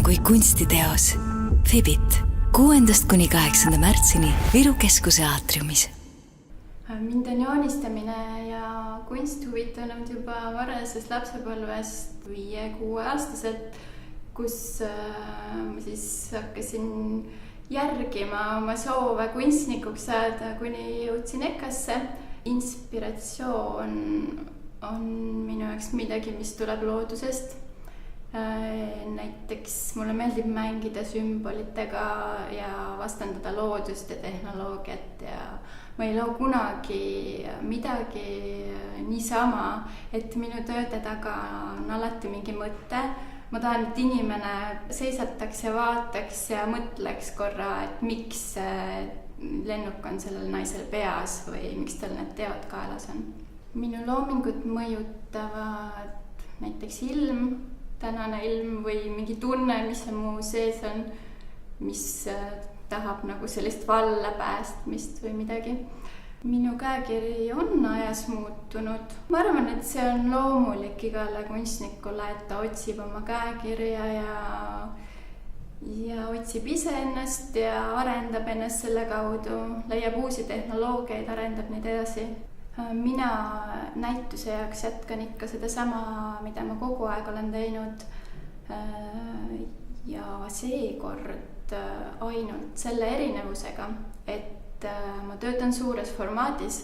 kui kunstiteos. Fibit 6.–8. märtsini Viru Keskuse aatriumis. Mind on joonistamine ja kunst huvitanud juba varasest lapsepõlvest 5-6-aastaselt, kus ma siis hakkasin järgima oma soove kunstnikuks saada, kuni jõudsin EKA-sse. Inspiratsioon on minu jaoks midagi, mis tuleb loodusest. Näiteks mulle meeldib mängida sümbolitega ja vastandada loodust ja tehnoloogiat ja ma ei loo kunagi midagi niisama, et minu tööde taga on alati mingi mõte. Ma tahan, et inimene seisataks ja vaataks ja mõtleks korra, et miks lennuk on sellel naisel peas või miks tal need teod kaelas on. Minu loomingut mõjutavad näiteks ilm, tänane ilm või mingi tunne, mis mu sees on, mis tahab nagu sellist valla päästmist või midagi. Minu käekiri on ajas muutunud. Ma arvan, et see on loomulik igale kunstnikule, et ta otsib oma käekirja ja otsib iseennast ja arendab ennast selle kaudu, leiab uusi tehnoloogiaid, arendab neid edasi. Mina näituse jaoks jätkan ikka sedasama, mida ma kogu aeg olen teinud. Ja seekord ainult selle erinevusega, et ma töötan suures formaadis,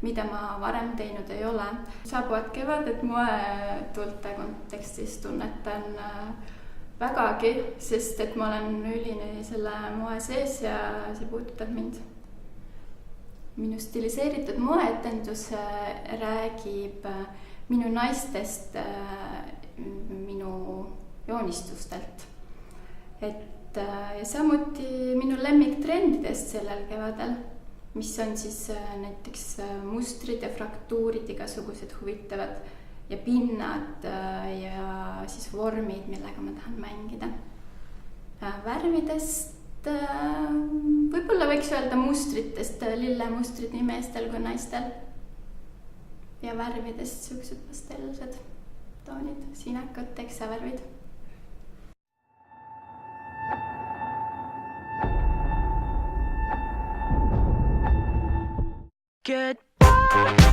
mida ma varem teinud ei ole. Saabuvad kevaded moetuulte kontekstis tunnetan vägagi, sest et ma olen üline selle moe sees ja see puudutab mind. Minu stiliseeritud moeetendus räägib minu naistest, minu joonistustelt. Ja samuti minu lemmiktrendidest sellel kevadel, mis on siis näiteks mustrid ja fraktuurid, igasugused huvitavad ja pinnad ja siis vormid, millega ma tahan mängida. Värvidest võib-olla võiks öelda mustritest, lillemustrid nii meestel kui naistel. Ja värvidest siuksed pastellsed toonid, sinakad, teksavärvid. Goodbye.